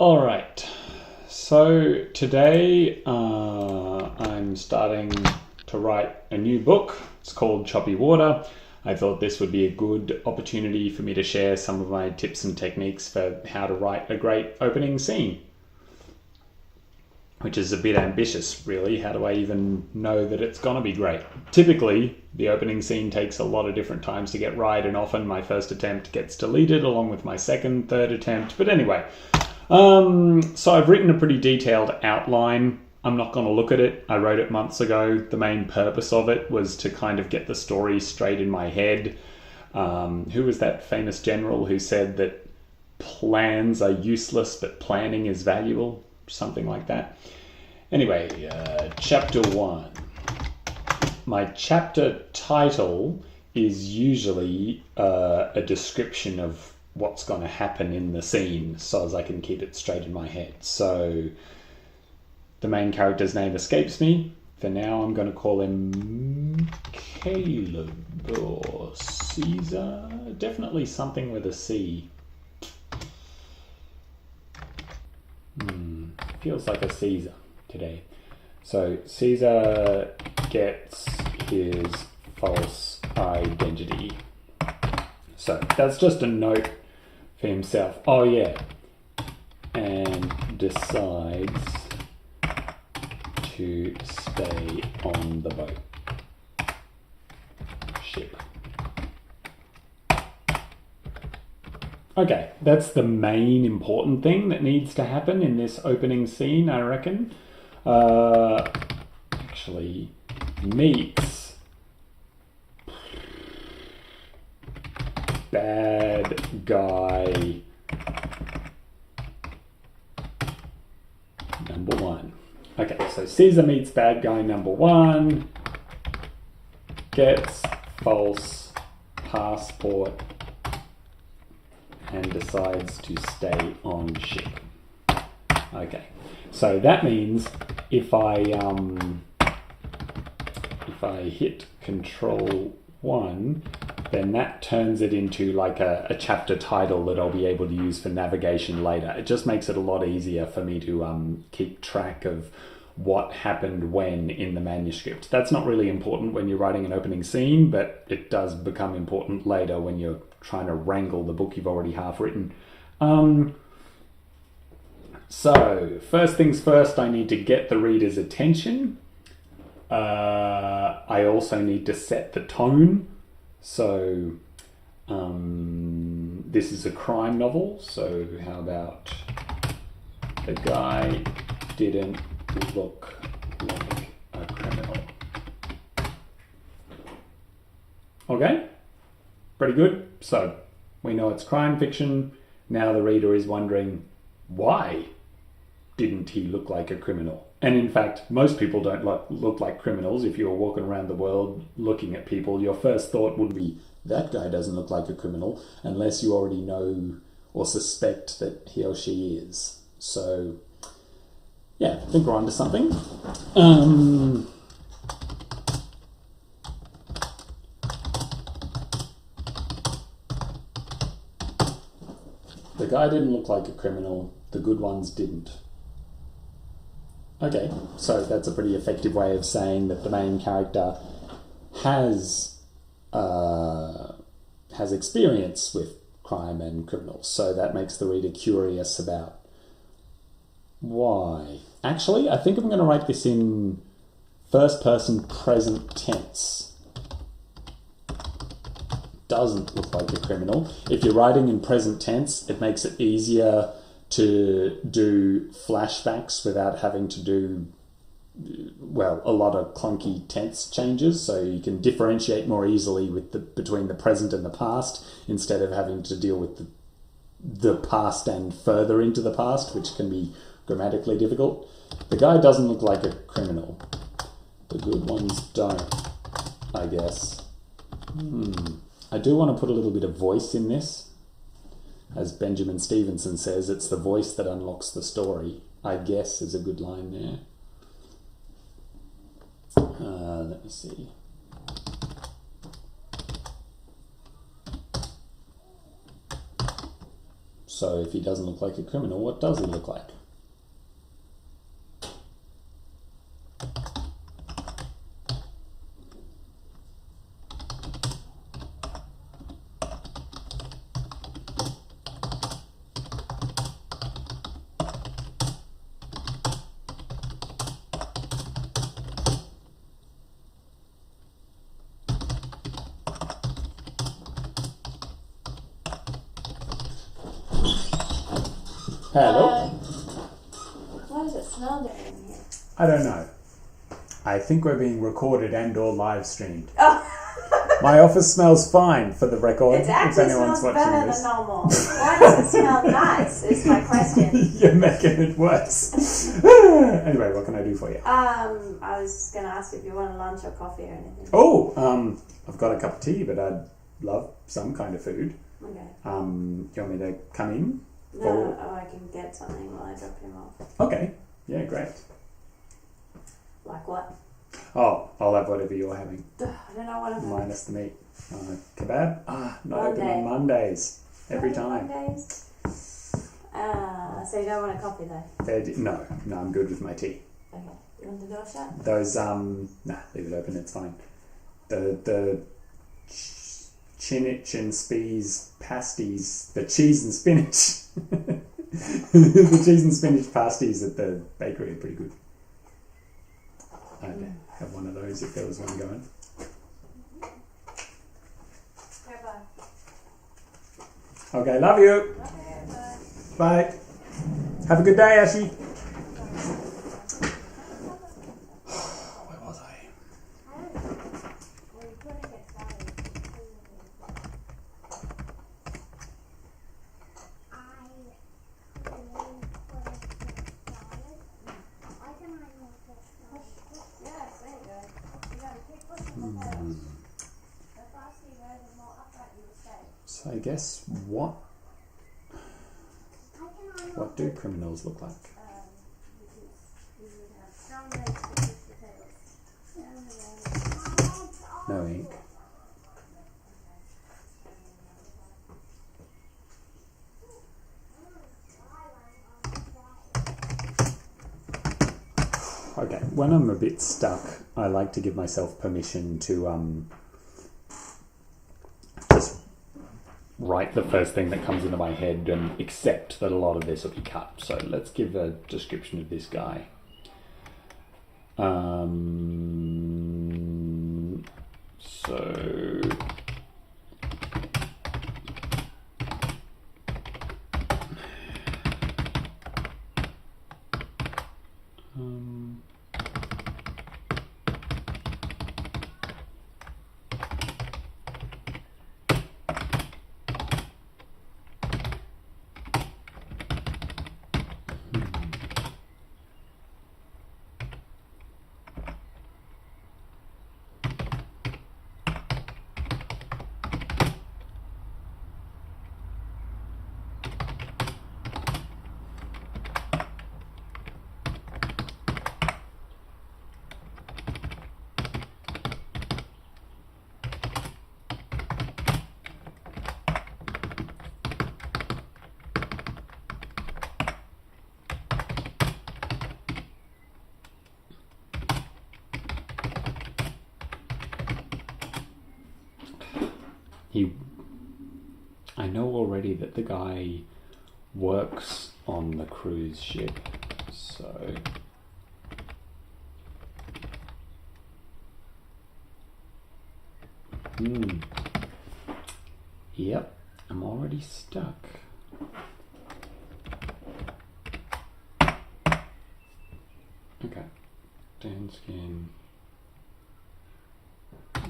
All right, so today I'm starting to write a new book. It's called Choppy Water. I thought this would be a good opportunity for me to share some of my tips and techniques for how to write a great opening scene, which is a bit ambitious, really. How do I even know that it's going to be great? Typically, the opening scene takes a lot of different times to get right, and often my first attempt gets deleted along with my second, third attempt. But anyway, so I've written a pretty detailed outline. I'm not going to look at it. I wrote it months ago. The main purpose of it was to kind of get the story straight in my head. Who was that famous general who said that plans are useless, but planning is valuable? Something like that. Anyway, chapter 1. My chapter title is usually a description of what's going to happen in the scene so as I can keep it straight in my head. So the main character's name escapes me. For now, I'm going to call him Caleb or Caesar. Definitely something with a C. Feels like a Caesar today. So Caesar gets his false identity. So that's just a note for himself. Oh yeah. And decides to stay on the boat. Ship. Okay, that's the main important thing that needs to happen in this opening scene, I reckon. Actually, meets bad guy number 1. Okay, so Caesar meets bad guy number 1, gets false passport, and decides to stay on ship. Okay, so that means if I hit Control 1, then that turns it into like a chapter title that I'll be able to use for navigation later. It just makes it a lot easier for me to keep track of what happened when in the manuscript. That's not really important when you're writing an opening scene, but it does become important later when you're trying to wrangle the book you've already half written. So first things first, I need to get the reader's attention. I also need to set the tone. So this is a crime novel, so how about the guy didn't look like a criminal? Okay, pretty good. So we know it's crime fiction. Now the reader is wondering, why didn't he look like a criminal? And in fact, most people don't look like criminals. If you're walking around the world looking at people, your first thought would be, that guy doesn't look like a criminal, unless you already know or suspect that he or she is. So, yeah, I think we're onto something. The guy didn't look like a criminal. The good ones didn't. Okay, so that's a pretty effective way of saying that the main character has experience with crime and criminals. So that makes the reader curious about why. Actually, I think I'm going to write this in first person present tense. Doesn't look like a criminal. If you're writing in present tense, it makes it easier to do flashbacks without having to do, well, a lot of clunky tense changes, so you can differentiate more easily between the present and the past instead of having to deal with the past and further into the past, which can be grammatically difficult. The guy doesn't look like a criminal. The good ones don't, I guess. I do want to put a little bit of voice in this. As Benjamin Stevenson says, it's the voice that unlocks the story. I guess is a good line there. Let me see. So if he doesn't look like a criminal, what does he look like? Hello? Why does it smell different in here? I don't know. I think we're being recorded and or live streamed. Oh. My office smells fine, for the record. It actually if anyone's smells watching better this. than normal. Why does it smell nice is my question. You're making it worse. Anyway, what can I do for you? I was going to ask if you want lunch or coffee or anything. Oh, I've got a cup of tea, but I'd love some kind of food. Okay. Do you want me to come in? No, I can get something while I drop him off. Okay. Yeah, great. Like what? Oh, I'll have whatever you're having. I don't know what I'm having. Minus the meat. Kebab? Not open Monday. on Mondays. Every time. Mondays? So you don't want a coffee though? No, I'm good with my tea. Okay. You want the door shut? Those, leave it open, it's fine. The chinich and spees pasties, the cheese and spinach. The cheese and spinach pasties at the bakery are pretty good. I'd have one of those if there was one going. Okay, bye. Okay, love you. Okay, bye. Bye. Have a good day, Ashy. Where was I? So I guess what do criminals look like? No ink. Okay, when I'm a bit stuck, I like to give myself permission to just write the first thing that comes into my head and accept that a lot of this will be cut. So let's give a description of this guy. I know already that the guy works on the cruise ship, so yep, I'm already stuck. Okay, Dan skin,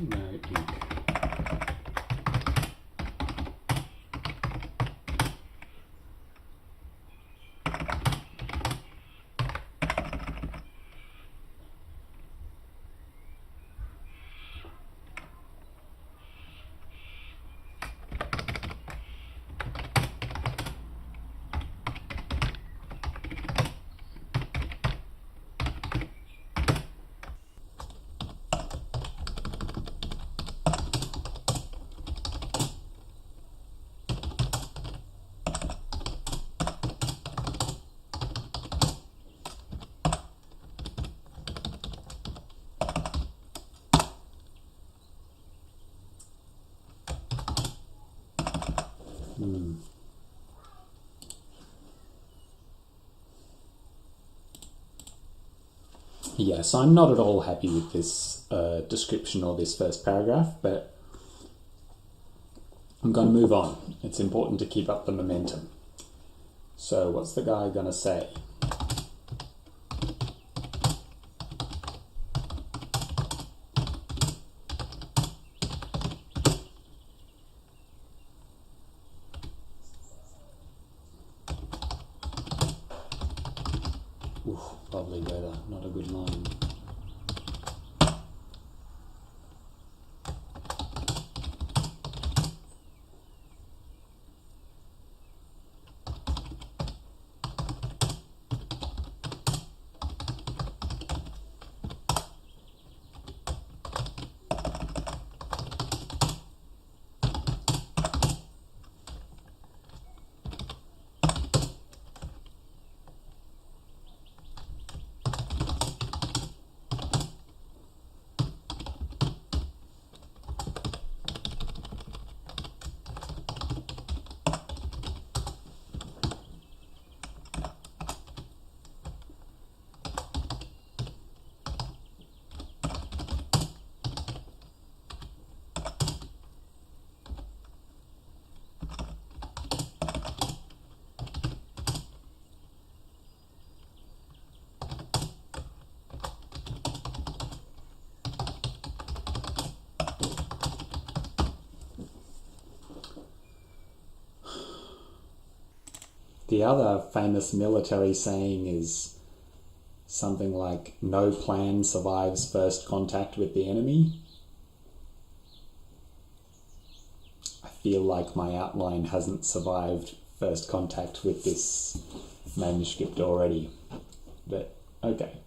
no ink. Yeah, so I'm not at all happy with this description or this first paragraph, but I'm going to move on. It's important to keep up the momentum. So what's the guy going to say? Ooh, lovely weather, not a good line. The other famous military saying is something like, no plan survives first contact with the enemy. I feel like my outline hasn't survived first contact with this manuscript already, but okay.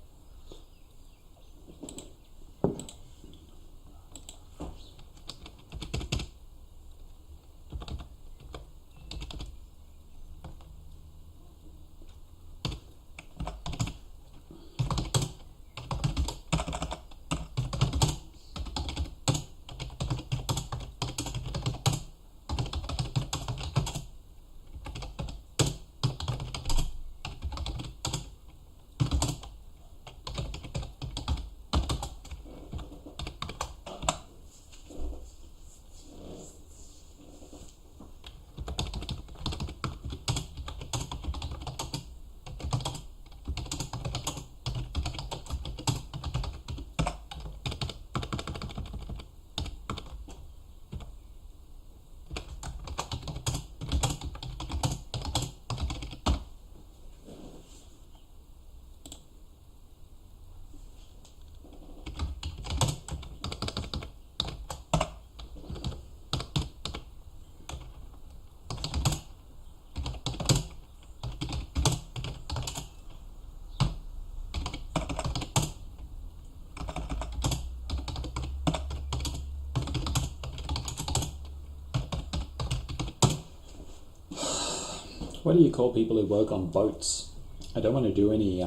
What do you call people who work on boats? I don't want to do any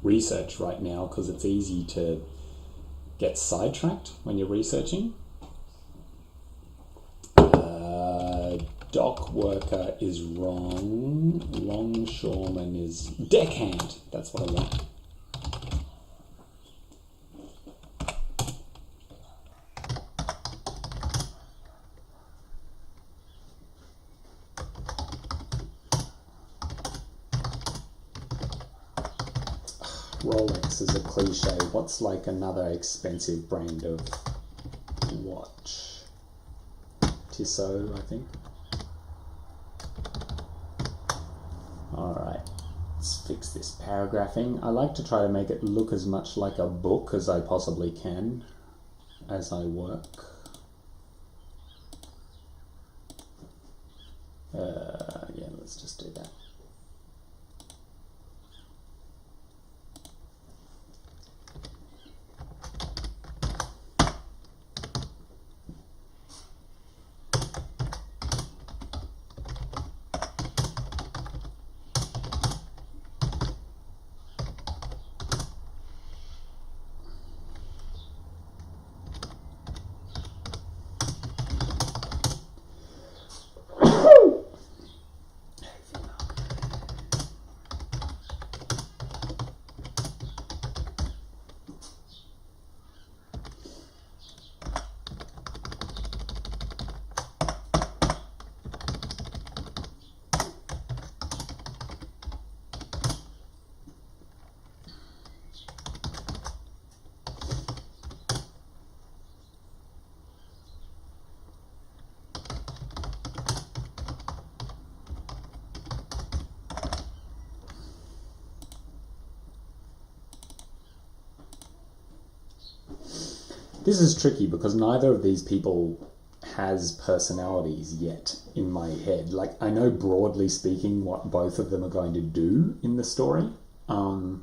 research right now because it's easy to get sidetracked when you're researching. Dock worker is wrong. Longshoreman is deckhand. That's what I want. Rolex is a cliche. What's like another expensive brand of watch? Tissot, I think. Alright, let's fix this paragraphing. I like to try to make it look as much like a book as I possibly can as I work. Yeah, let's just do that. This is tricky because neither of these people has personalities yet in my head. Like, I know broadly speaking what both of them are going to do in the story, but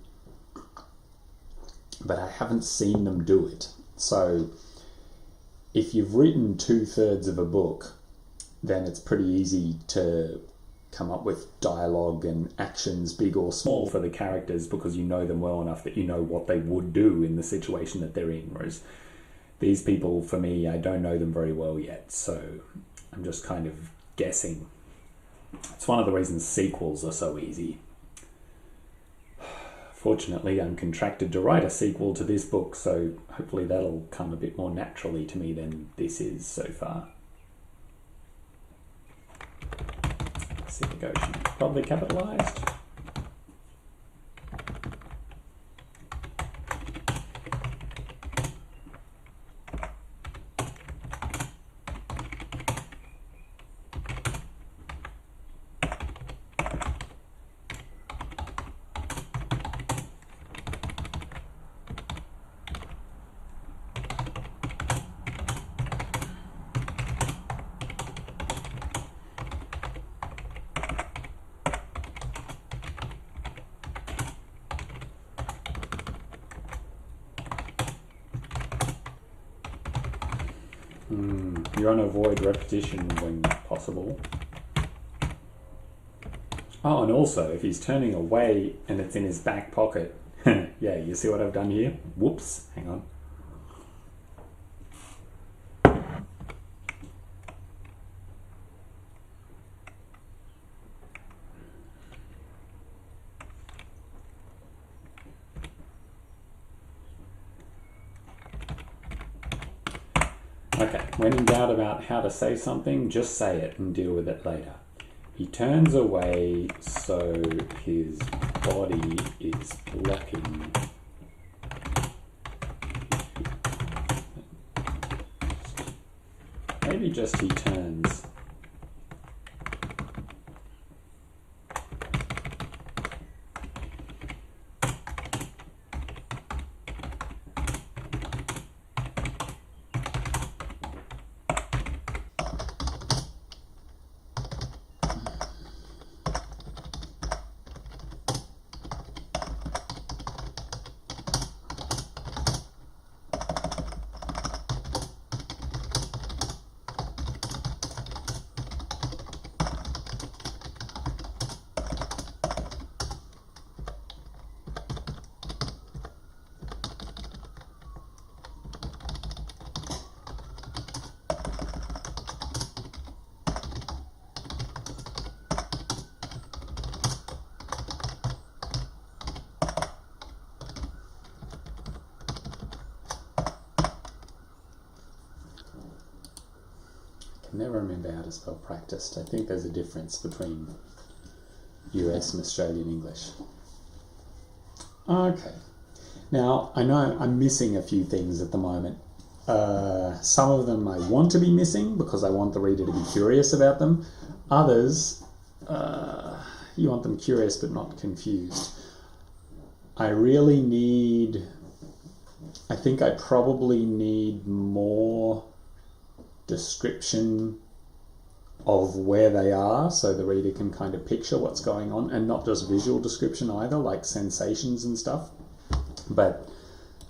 I haven't seen them do it. So if you've written 2/3 of a book, then it's pretty easy to come up with dialogue and actions, big or small, for the characters because you know them well enough that you know what they would do in the situation that they're in. Whereas these people, for me, I don't know them very well yet, so I'm just kind of guessing. It's one of the reasons sequels are so easy. Fortunately, I'm contracted to write a sequel to this book, so hopefully that'll come a bit more naturally to me than this is so far. Pacific Ocean, probably capitalised. You want to avoid repetition when possible. Oh, and also, if he's turning away and it's in his back pocket, yeah, you see what I've done here? Whoops, hang on. Okay, when in doubt about how to say something, just say it and deal with it later. He turns away so his body is blocking. Maybe just he turns. I never remember how to spell practiced. I think there's a difference between US and Australian English. Okay. Now, I know I'm missing a few things at the moment. Some of them I want to be missing because I want the reader to be curious about them. Others, you want them curious but not confused. I think I probably need more description of where they are so the reader can kind of picture what's going on, and not just visual description either, like sensations and stuff. But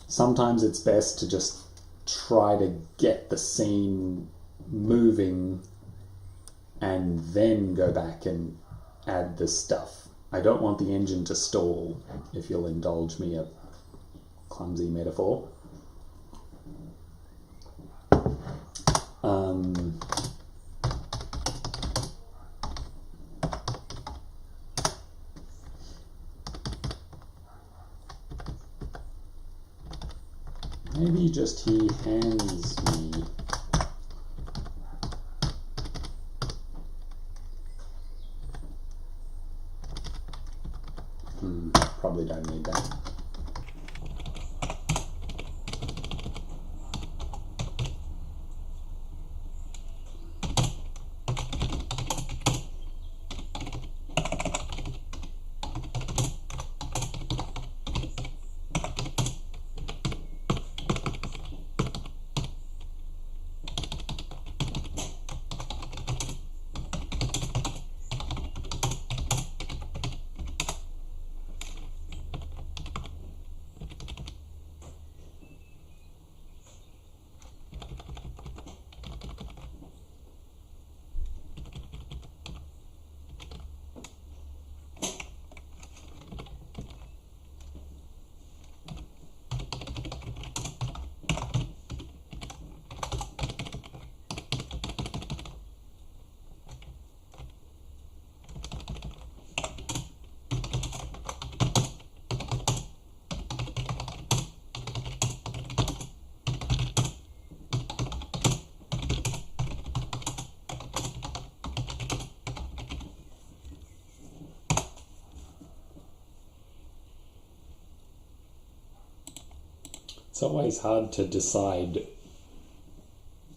sometimes it's best to just try to get the scene moving and then go back and add the stuff. I don't want the engine to stall, if you'll indulge me a clumsy metaphor. Maybe just he hands me probably don't need that. It's always hard to decide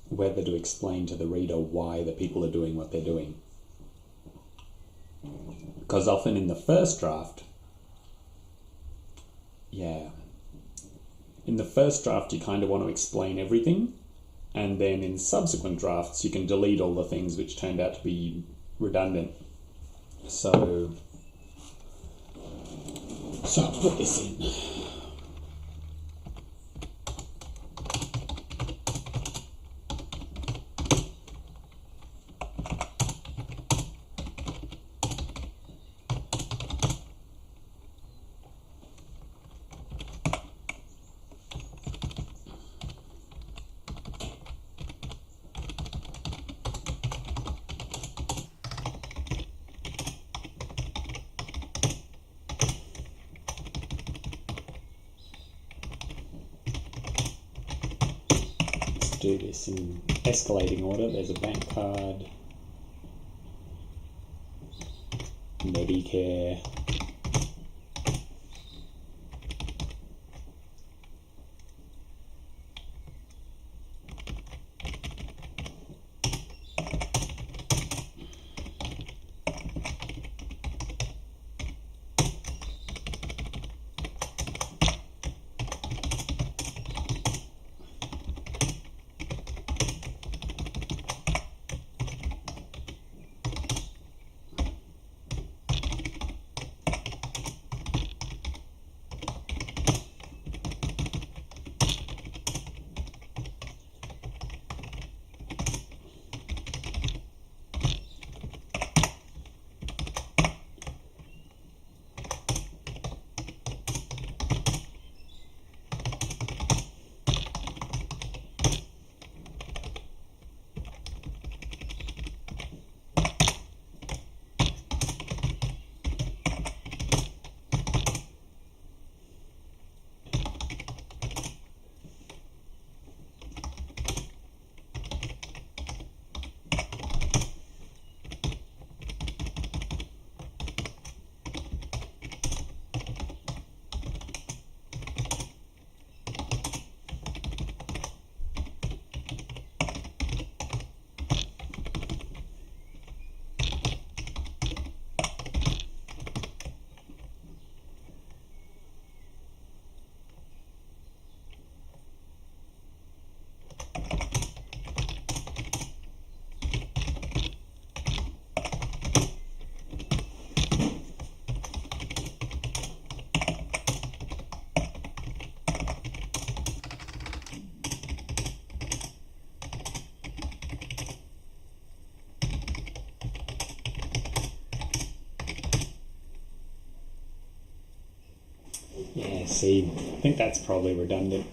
whether to explain to the reader why the people are doing what they're doing. Because often in the first draft, you kind of want to explain everything, and then in subsequent drafts you can delete all the things which turned out to be redundant. So I'll put this in. Do this in escalating order. There's a bank card, Medicare, Yeah, see, I think that's probably redundant.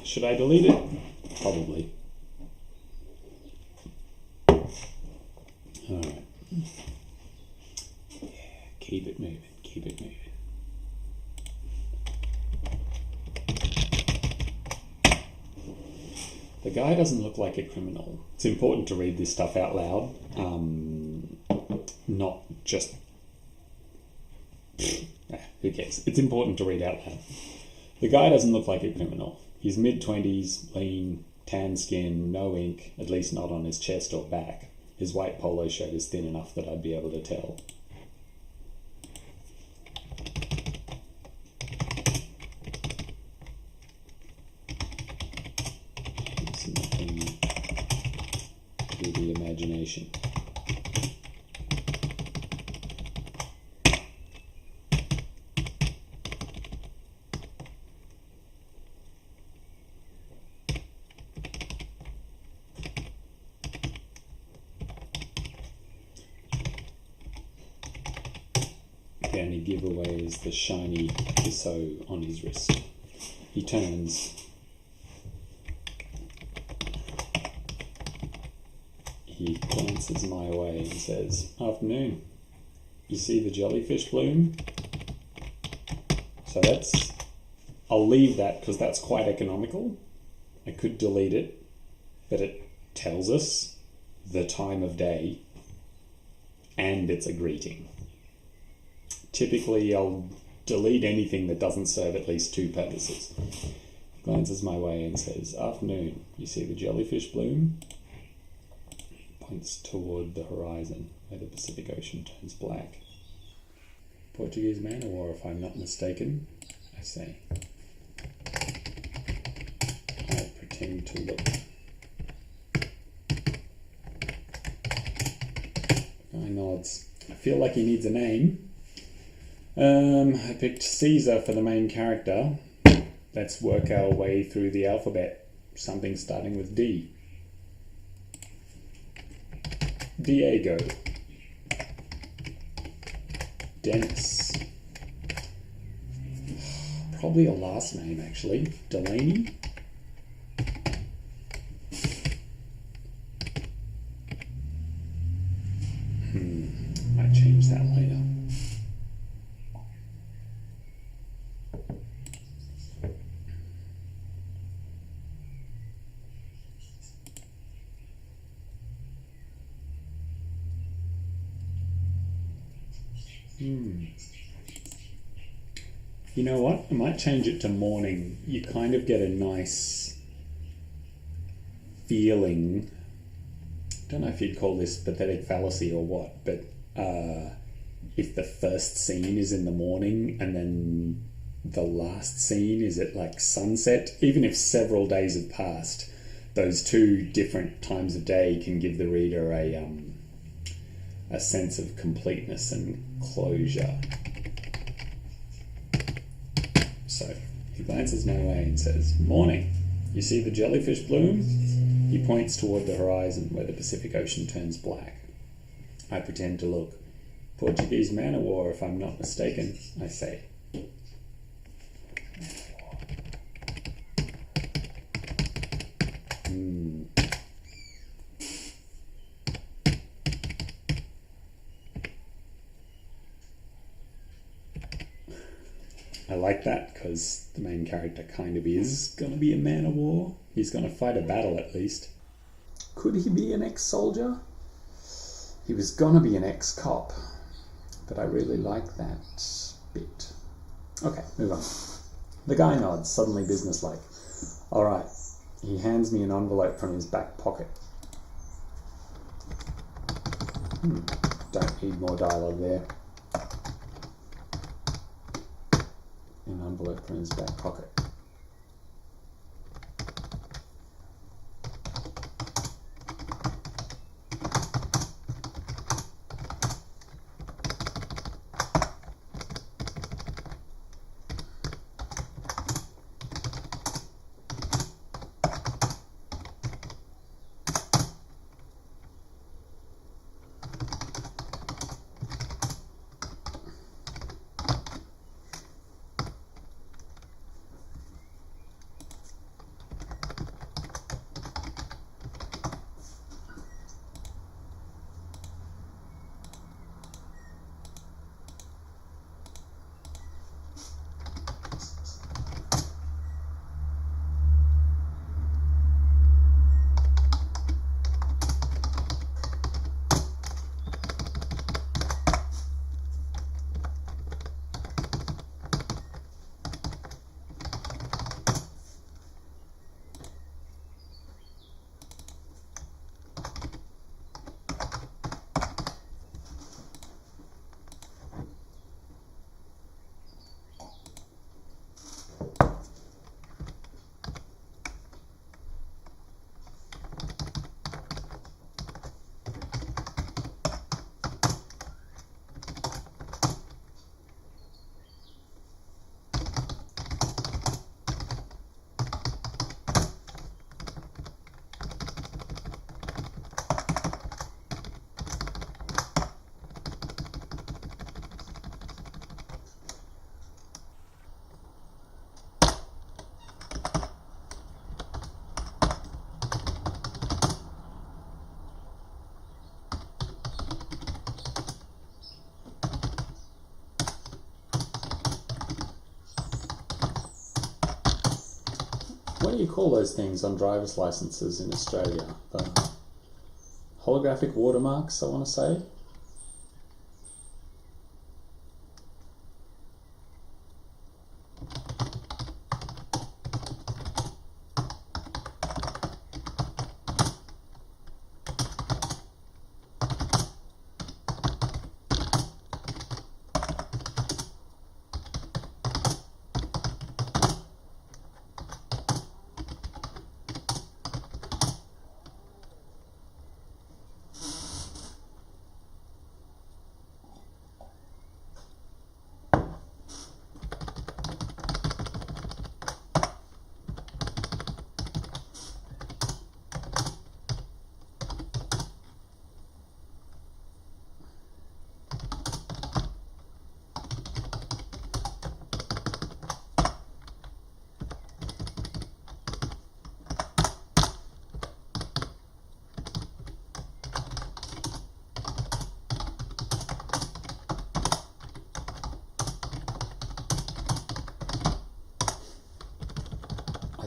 Should I delete it? Probably. Alright. Yeah, keep it moving, keep it moving. The guy doesn't look like a criminal. It's important to read this stuff out loud, not just... who cares? It's important to read out loud. The guy doesn't look like a criminal. He's mid-20s, lean, tan skin, no ink, at least not on his chest or back. His white polo shirt is thin enough that I'd be able to tell. It's nothing through the imagination. The only giveaway is the shiny Piso on his wrist. He turns. He glances my way and says, "Afternoon. You see the jellyfish bloom?" So I'll leave that because that's quite economical. I could delete it, but it tells us the time of day and it's a greeting. Typically, I'll delete anything that doesn't serve at least two purposes. Glances my way and says, "Afternoon. You see the jellyfish bloom?" Points toward the horizon, where the Pacific Ocean turns black. "Portuguese man of war, if I'm not mistaken," I say. I pretend to look. Guy nods. I feel like he needs a name. I picked Caesar for the main character. Let's work our way through the alphabet. Something starting with D. Diego. Dennis. Probably a last name, actually. Delaney? Might change that later. You know what? I might change it to morning. You kind of get a nice feeling. Don't know if you'd call this pathetic fallacy or what, but if the first scene is in the morning and then the last scene is at like sunset, even if several days have passed, those two different times of day can give the reader a sense of completeness and closure. So he glances my way and says, "Morning. You see the jellyfish bloom?" He points toward the horizon where the Pacific Ocean turns black. I pretend to look. "Portuguese man of war, if I'm not mistaken," I say. I like that because the main character kind of is going to be a man of war. He's going to fight a battle at least. Could he be an ex-soldier? He was going to be an ex-cop, but I really like that bit. Okay, move on. The guy nods, suddenly businesslike. All right. He hands me an envelope from his back pocket. Don't need more dialogue there. An envelope from his back pocket. What do you call those things on driver's licenses in Australia? The holographic watermarks, I want to say.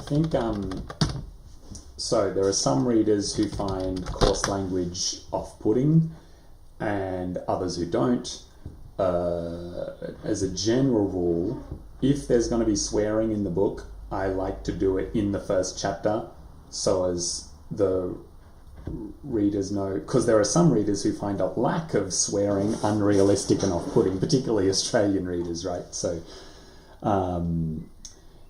think so there are some readers who find coarse language off-putting and others who don't. As a general rule, if there's going to be swearing in the book, I like to do it in the first chapter so as the readers know, because there are some readers who find a lack of swearing unrealistic and off-putting, particularly Australian readers, right? So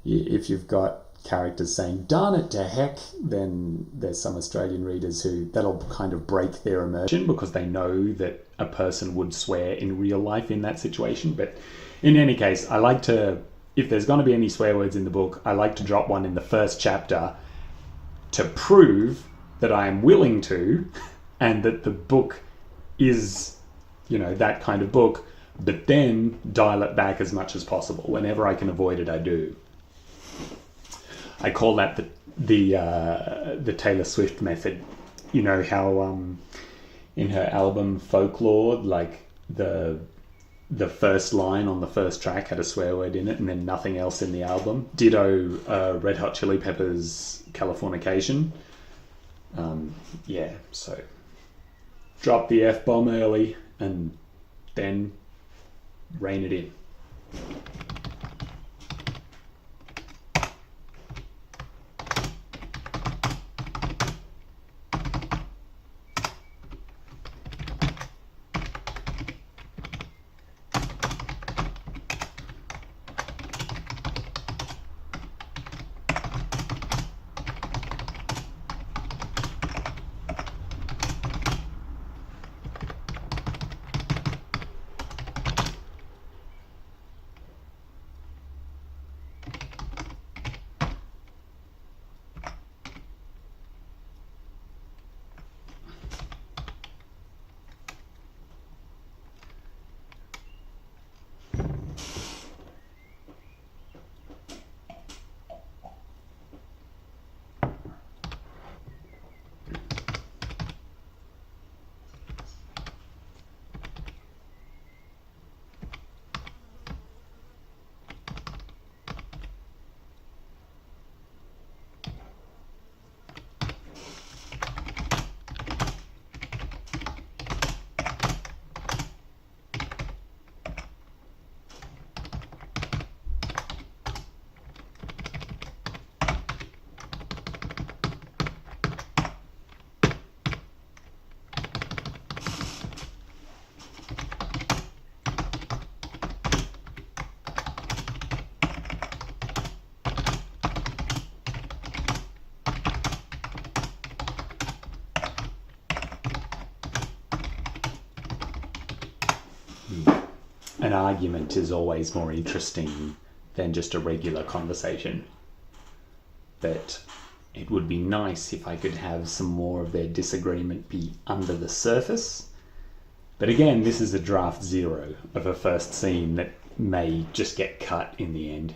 if you've got characters saying "darn it to heck," then there's some Australian readers who that'll kind of break their immersion because they know that a person would swear in real life in that situation. But in any case, I like to, if there's going to be any swear words in the book, I like to drop one in the first chapter to prove that I am willing to, and that the book is, that kind of book, but then dial it back as much as possible. Whenever I can avoid it, I do. I call that the Taylor Swift method. You know how in her album Folklore, like the first line on the first track had a swear word in it and then nothing else in the album. Ditto Red Hot Chili Peppers' Californication. So drop the F-bomb early and then rein it in. An argument is always more interesting than just a regular conversation. But it would be nice if I could have some more of their disagreement be under the surface. But again, this is a draft 0 of a first scene that may just get cut in the end.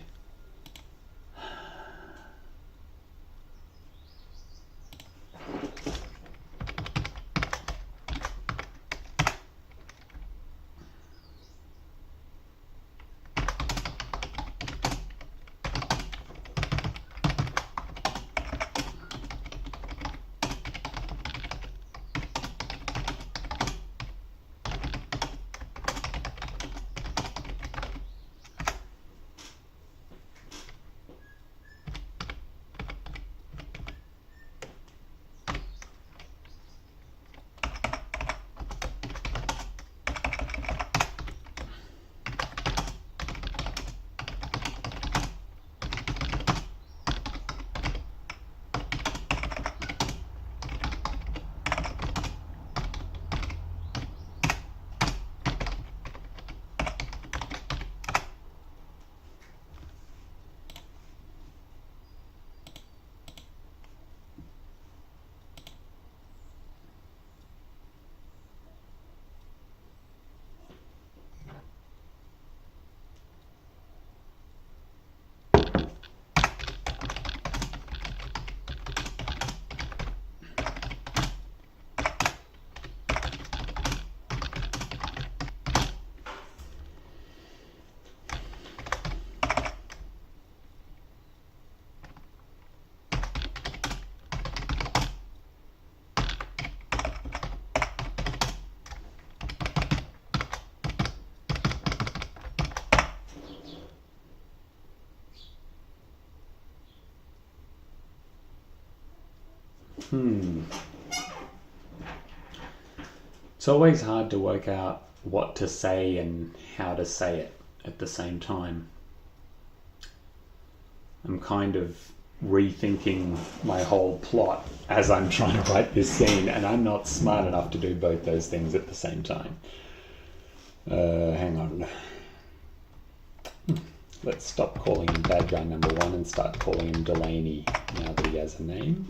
It's always hard to work out what to say and how to say it at the same time. I'm kind of rethinking my whole plot as I'm trying to write this scene, and I'm not smart enough to do both those things at the same time. Hang on. Let's stop calling him bad guy number 1 and start calling him Delaney now that he has a name.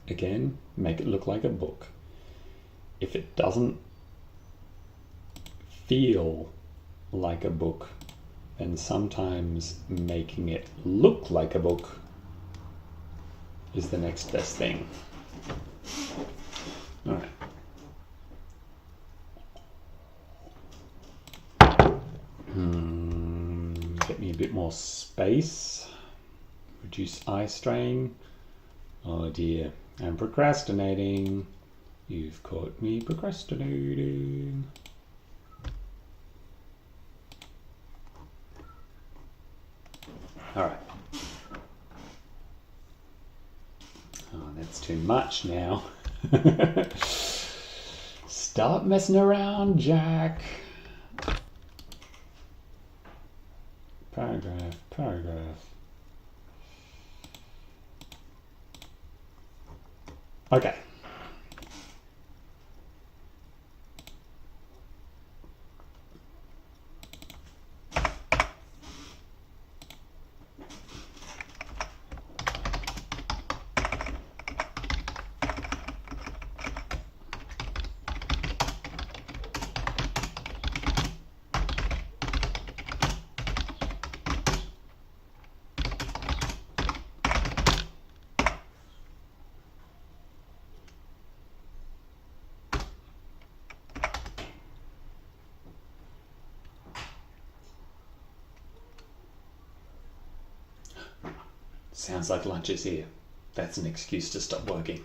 Again, make it look like a book. If it doesn't feel like a book, then sometimes making it look like a book is the next best thing. All right. Get me a bit more space. Reduce eye strain. Oh dear. I'm procrastinating. You've caught me procrastinating. All right. Oh, that's too much now. Stop messing around, Jack. Paragraph. Okay. Sounds like lunch is here. That's an excuse to stop working.